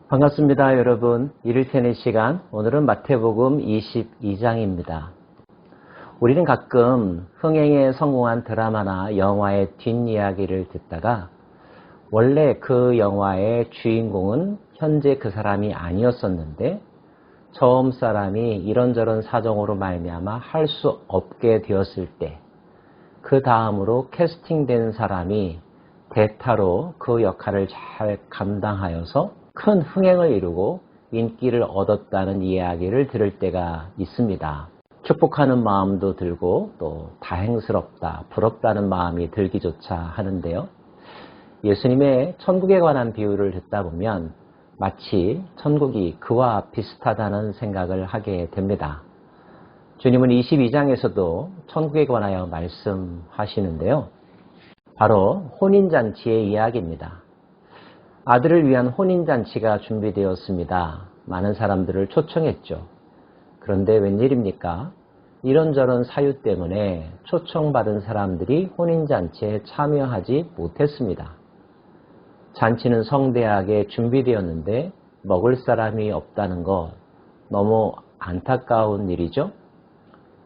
반갑습니다, 여러분. 이를테는 시간, 오늘은 마태복음 22장입니다. 우리는 가끔 흥행에 성공한 드라마나 영화의 뒷이야기를 듣다가 원래 그 영화의 주인공은 현재 그 사람이 아니었었는데 처음 사람이 이런저런 사정으로 말미암아 할 수 없게 되었을 때 그 다음으로 캐스팅된 사람이 대타로 그 역할을 잘 감당하여서 큰 흥행을 이루고 인기를 얻었다는 이야기를 들을 때가 있습니다. 축복하는 마음도 들고 또 다행스럽다, 부럽다는 마음이 들기조차 하는데요. 예수님의 천국에 관한 비유를 듣다 보면 마치 천국이 그와 비슷하다는 생각을 하게 됩니다. 주님은 22장에서도 천국에 관하여 말씀하시는데요. 바로 혼인잔치의 이야기입니다. 아들을 위한 혼인잔치가 준비되었습니다. 많은 사람들을 초청했죠. 그런데 웬일입니까? 이런저런 사유 때문에 초청받은 사람들이 혼인잔치에 참여하지 못했습니다. 잔치는 성대하게 준비되었는데 먹을 사람이 없다는 것, 너무 안타까운 일이죠.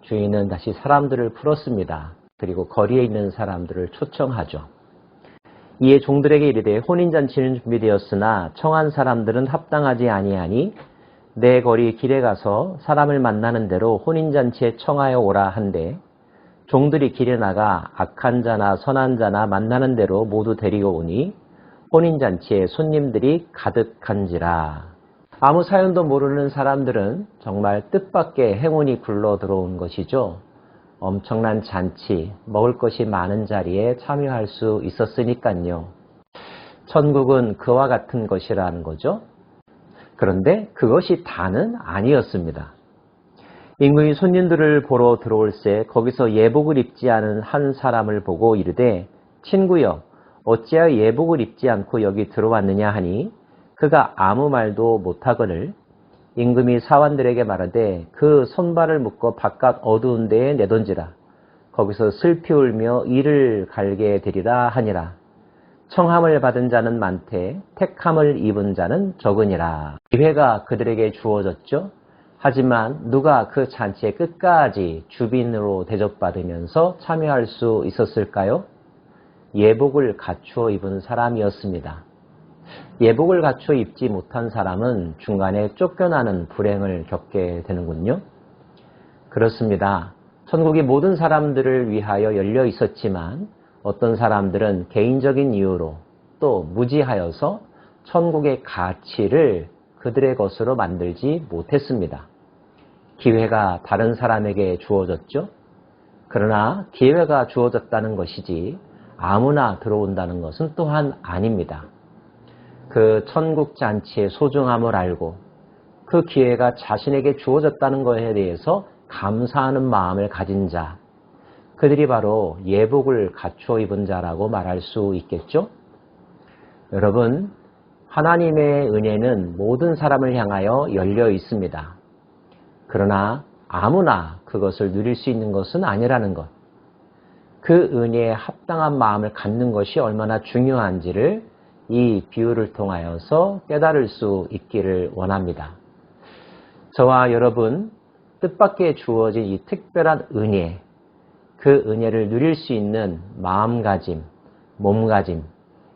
주인은 다시 사람들을 풀었습니다. 그리고 거리에 있는 사람들을 초청하죠. 이에 종들에게 이르되 혼인잔치는 준비되었으나 청한 사람들은 합당하지 아니하니 내 거리 길에 가서 사람을 만나는 대로 혼인잔치에 청하여 오라 한데 종들이 길에 나가 악한 자나 선한 자나 만나는 대로 모두 데리고 오니 혼인잔치에 손님들이 가득한지라. 아무 사연도 모르는 사람들은 정말 뜻밖의 행운이 굴러 들어온 것이죠. 엄청난 잔치, 먹을 것이 많은 자리에 참여할 수 있었으니까요. 천국은 그와 같은 것이라는 거죠. 그런데 그것이 다는 아니었습니다. 임금이 손님들을 보러 들어올새 거기서 예복을 입지 않은 한 사람을 보고 이르되 친구여 어찌하여 예복을 입지 않고 여기 들어왔느냐 하니 그가 아무 말도 못하거늘 임금이 사환들에게 말하되 그 손발을 묶어 바깥 어두운 데에 내던지라. 거기서 슬피 울며 이를 갈게 되리라 하니라. 청함을 받은 자는 많되 택함을 입은 자는 적으니라. 기회가 그들에게 주어졌죠. 하지만 누가 그 잔치의 끝까지 주빈으로 대접받으면서 참여할 수 있었을까요? 예복을 갖추어 입은 사람이었습니다. 예복을 갖추어 입지 못한 사람은 중간에 쫓겨나는 불행을 겪게 되는군요. 그렇습니다. 천국이 모든 사람들을 위하여 열려 있었지만 어떤 사람들은 개인적인 이유로 또 무지하여서 천국의 가치를 그들의 것으로 만들지 못했습니다. 기회가 다른 사람에게 주어졌죠. 그러나 기회가 주어졌다는 것이지 아무나 들어온다는 것은 또한 아닙니다. 그 천국 잔치의 소중함을 알고 그 기회가 자신에게 주어졌다는 것에 대해서 감사하는 마음을 가진 자, 그들이 바로 예복을 갖추어 입은 자라고 말할 수 있겠죠? 여러분, 하나님의 은혜는 모든 사람을 향하여 열려 있습니다. 그러나 아무나 그것을 누릴 수 있는 것은 아니라는 것. 그 은혜에 합당한 마음을 갖는 것이 얼마나 중요한지를 이 비유를 통하여서 깨달을 수 있기를 원합니다. 저와 여러분, 뜻밖의 주어진 이 특별한 은혜, 그 은혜를 누릴 수 있는 마음가짐, 몸가짐,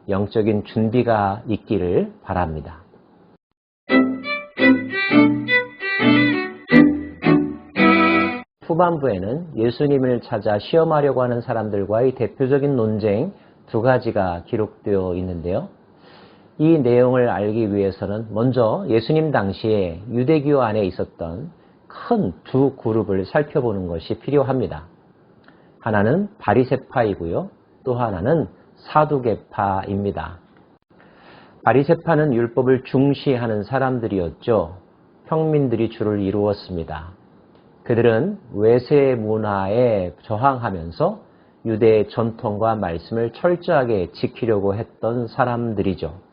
영적인 준비가 있기를 바랍니다. 후반부에는 예수님을 찾아 시험하려고 하는 사람들과의 대표적인 논쟁 두 가지가 기록되어 있는데요. 이 내용을 알기 위해서는 먼저 예수님 당시에 유대교 안에 있었던 큰 두 그룹을 살펴보는 것이 필요합니다. 하나는 바리새파이고요. 또 하나는 사두개파입니다. 바리새파는 율법을 중시하는 사람들이었죠. 평민들이 주를 이루었습니다. 그들은 외세 문화에 저항하면서 유대의 전통과 말씀을 철저하게 지키려고 했던 사람들이죠.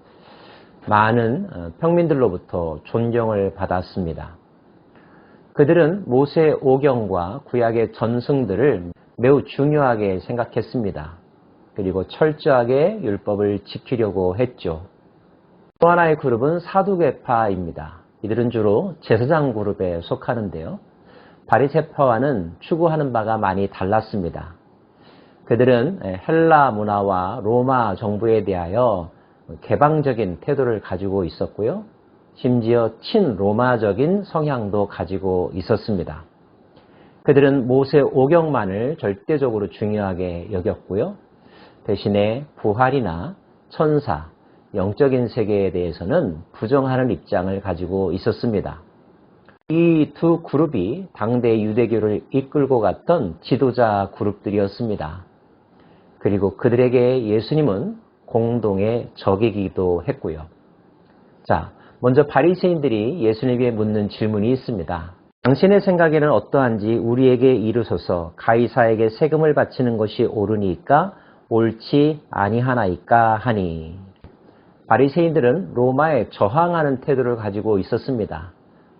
많은 평민들로부터 존경을 받았습니다. 그들은 모세 오경과 구약의 전승들을 매우 중요하게 생각했습니다. 그리고 철저하게 율법을 지키려고 했죠. 또 하나의 그룹은 사두개파입니다. 이들은 주로 제사장 그룹에 속하는데요. 바리새파와는 추구하는 바가 많이 달랐습니다. 그들은 헬라 문화와 로마 정부에 대하여 개방적인 태도를 가지고 있었고요. 심지어 친로마적인 성향도 가지고 있었습니다. 그들은 모세 오경만을 절대적으로 중요하게 여겼고요. 대신에 부활이나 천사, 영적인 세계에 대해서는 부정하는 입장을 가지고 있었습니다. 이 두 그룹이 당대 유대교를 이끌고 갔던 지도자 그룹들이었습니다. 그리고 그들에게 예수님은 공동의 적이기도 했고요. 자, 먼저 바리새인들이 예수님에게 묻는 질문이 있습니다. 당신의 생각에는 어떠한지 우리에게 이르소서. 가이사에게 세금을 바치는 것이 옳으니까 옳지 아니하나이까 하니. 바리새인들은 로마에 저항하는 태도를 가지고 있었습니다.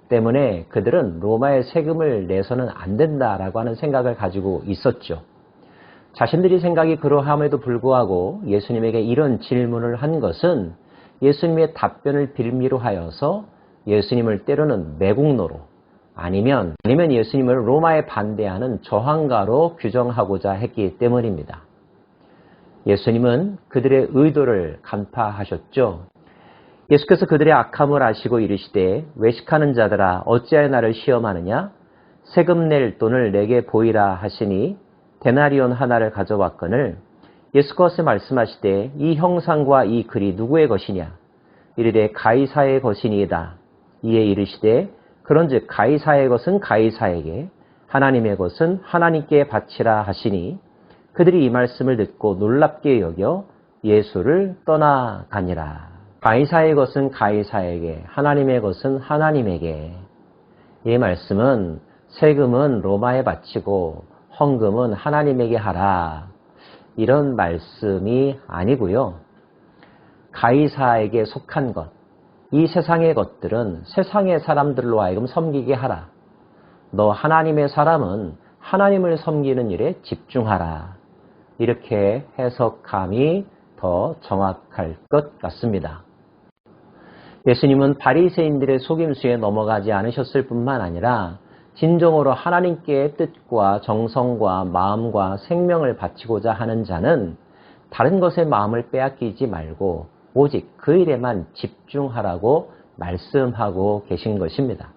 때문에 그들은 로마에 세금을 내서는 안 된다라고 하는 생각을 가지고 있었죠. 자신들이 생각이 그러함에도 불구하고 예수님에게 이런 질문을 한 것은 예수님의 답변을 빌미로 하여서 예수님을 때로는 매국노로 아니면 예수님을 로마에 반대하는 저항가로 규정하고자 했기 때문입니다. 예수님은 그들의 의도를 간파하셨죠. 예수께서 그들의 악함을 아시고 이르시되 외식하는 자들아 어찌하여 나를 시험하느냐? 세금 낼 돈을 내게 보이라 하시니 데나리온 하나를 가져왔거늘 예수께서 말씀하시되 이 형상과 이 글이 누구의 것이냐? 이르되 가이사의 것이니이다. 이에 이르시되 그런즉 가이사의 것은 가이사에게 하나님의 것은 하나님께 바치라 하시니 그들이 이 말씀을 듣고 놀랍게 여겨 예수를 떠나가니라. 가이사의 것은 가이사에게, 하나님의 것은 하나님에게. 이 말씀은 세금은 로마에 바치고 헌금은 하나님에게 하라. 이런 말씀이 아니고요. 가이사에게 속한 것, 이 세상의 것들은 세상의 사람들로 하여금 섬기게 하라. 너 하나님의 사람은 하나님을 섬기는 일에 집중하라. 이렇게 해석함이 더 정확할 것 같습니다. 예수님은 바리새인들의 속임수에 넘어가지 않으셨을 뿐만 아니라 진정으로 하나님께 뜻과 정성과 마음과 생명을 바치고자 하는 자는 다른 것에 마음을 빼앗기지 말고 오직 그 일에만 집중하라고 말씀하고 계신 것입니다.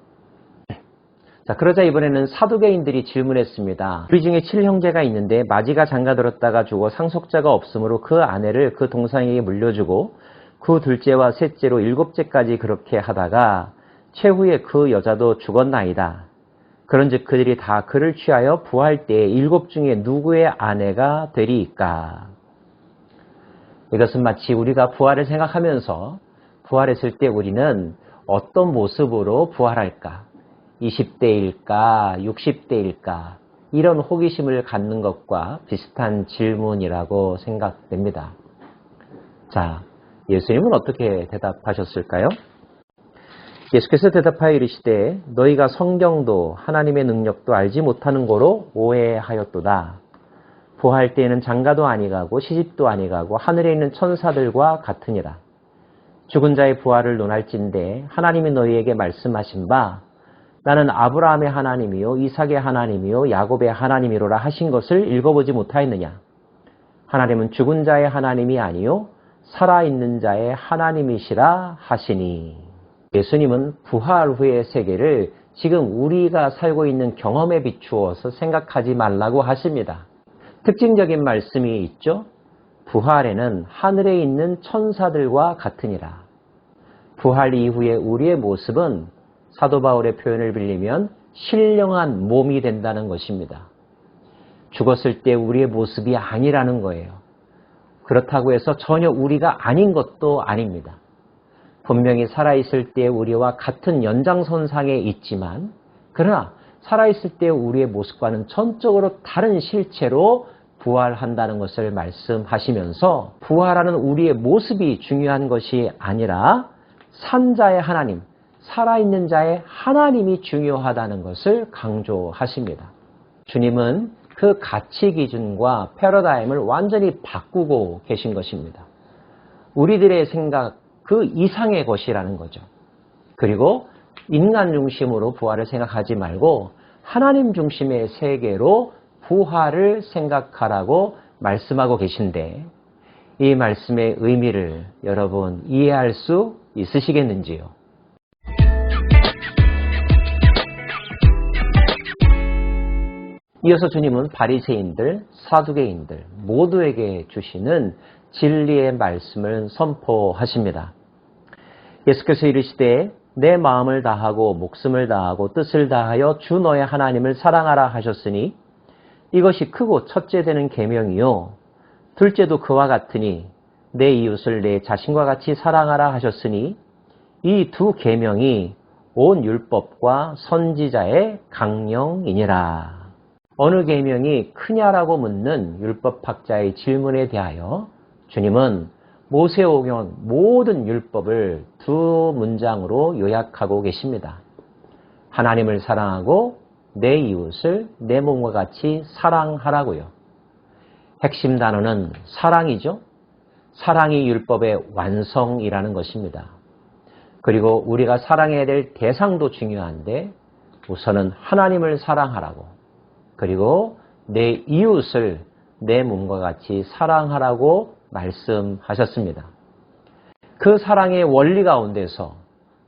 자, 그러자 이번에는 사두개인들이 질문했습니다. 우리 중에 7형제가 있는데 마지가 장가들었다가 죽어 상속자가 없으므로 그 아내를 그 동생에게 물려주고 그 둘째와 셋째로 7째까지 그렇게 하다가 최후에 그 여자도 죽었나이다. 그런즉 그들이 다 그를 취하여 부활 때에 7 중에 누구의 아내가 되리이까? 이것은 마치 우리가 부활을 생각하면서 부활했을 때 우리는 어떤 모습으로 부활할까? 20대일까? 60대일까? 이런 호기심을 갖는 것과 비슷한 질문이라고 생각됩니다. 자, 예수님은 어떻게 대답하셨을까요? 예수께서 대답하여 이르시되 너희가 성경도 하나님의 능력도 알지 못하는 거로 오해하였도다. 부활 때에는 장가도 아니가고 시집도 아니가고 하늘에 있는 천사들과 같으니라. 죽은 자의 부활을 논할진대 하나님이 너희에게 말씀하신 바 나는 아브라함의 하나님이요 이삭의 하나님이요 야곱의 하나님이로라 하신 것을 읽어보지 못하였느냐. 하나님은 죽은 자의 하나님이 아니요 살아있는 자의 하나님이시라 하시니. 예수님은 부활 후의 세계를 지금 우리가 살고 있는 경험에 비추어서 생각하지 말라고 하십니다. 특징적인 말씀이 있죠. 부활에는 하늘에 있는 천사들과 같으니라. 부활 이후에 우리의 모습은 사도 바울의 표현을 빌리면 신령한 몸이 된다는 것입니다. 죽었을 때 우리의 모습이 아니라는 거예요. 그렇다고 해서 전혀 우리가 아닌 것도 아닙니다. 분명히 살아있을 때 우리와 같은 연장선상에 있지만 그러나 살아있을 때 우리의 모습과는 전적으로 다른 실체로 부활한다는 것을 말씀하시면서 부활하는 우리의 모습이 중요한 것이 아니라 산자의 하나님, 살아있는 자의 하나님이 중요하다는 것을 강조하십니다. 주님은 그 가치 기준과 패러다임을 완전히 바꾸고 계신 것입니다. 우리들의 생각, 그 이상의 것이라는 거죠. 그리고 인간 중심으로 부활을 생각하지 말고 하나님 중심의 세계로 부활을 생각하라고 말씀하고 계신데 이 말씀의 의미를 여러분 이해할 수 있으시겠는지요? 이어서 주님은 바리새인들, 사두개인들 모두에게 주시는 진리의 말씀을 선포하십니다. 예수께서 이르시되 내 마음을 다하고 목숨을 다하고 뜻을 다하여 주 너의 하나님을 사랑하라 하셨으니 이것이 크고 첫째 되는 계명이요 둘째도 그와 같으니 내 이웃을 내 자신과 같이 사랑하라 하셨으니 이 두 계명이 온 율법과 선지자의 강령이니라. 어느 계명이 크냐라고 묻는 율법학자의 질문에 대하여 주님은 모세오경 모든 율법을 두 문장으로 요약하고 계십니다. 하나님을 사랑하고 내 이웃을 내 몸과 같이 사랑하라고요. 핵심 단어는 사랑이죠. 사랑이 율법의 완성이라는 것입니다. 그리고 우리가 사랑해야 될 대상도 중요한데 우선은 하나님을 사랑하라고 그리고 내 이웃을 내 몸과 같이 사랑하라고 말씀하셨습니다. 그 사랑의 원리 가운데서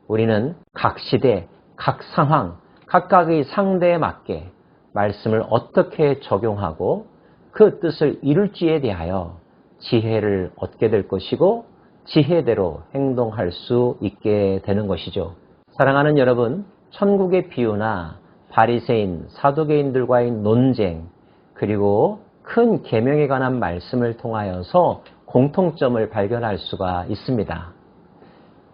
우리는 각 시대, 각 상황, 각각의 상대에 맞게 말씀을 어떻게 적용하고 그 뜻을 이룰지에 대하여 지혜를 얻게 될 것이고 지혜대로 행동할 수 있게 되는 것이죠. 사랑하는 여러분, 천국의 비유나 바리새인, 사두개인들과의 논쟁 그리고 큰 계명에 관한 말씀을 통하여서 공통점을 발견할 수가 있습니다.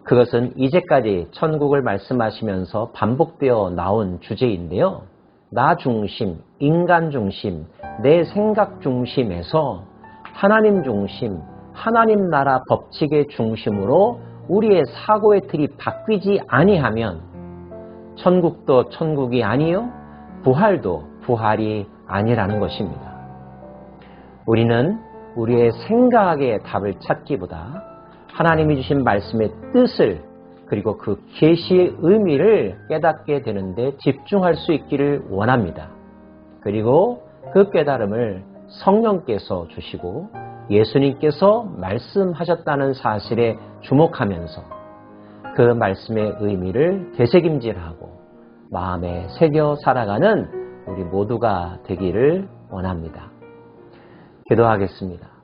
그것은 이제까지 천국을 말씀하시면서 반복되어 나온 주제인데요. 나 중심, 인간 중심, 내 생각 중심에서 하나님 중심, 하나님 나라 법칙의 중심으로 우리의 사고의 틀이 바뀌지 아니하면 천국도 천국이 아니요, 부활도 부활이 아니라는 것입니다. 우리는 우리의 생각의 답을 찾기보다 하나님이 주신 말씀의 뜻을 그리고 그 계시의 의미를 깨닫게 되는데 집중할 수 있기를 원합니다. 그리고 그 깨달음을 성령께서 주시고 예수님께서 말씀하셨다는 사실에 주목하면서 그 말씀의 의미를 되새김질하고 마음에 새겨 살아가는 우리 모두가 되기를 원합니다. 기도하겠습니다.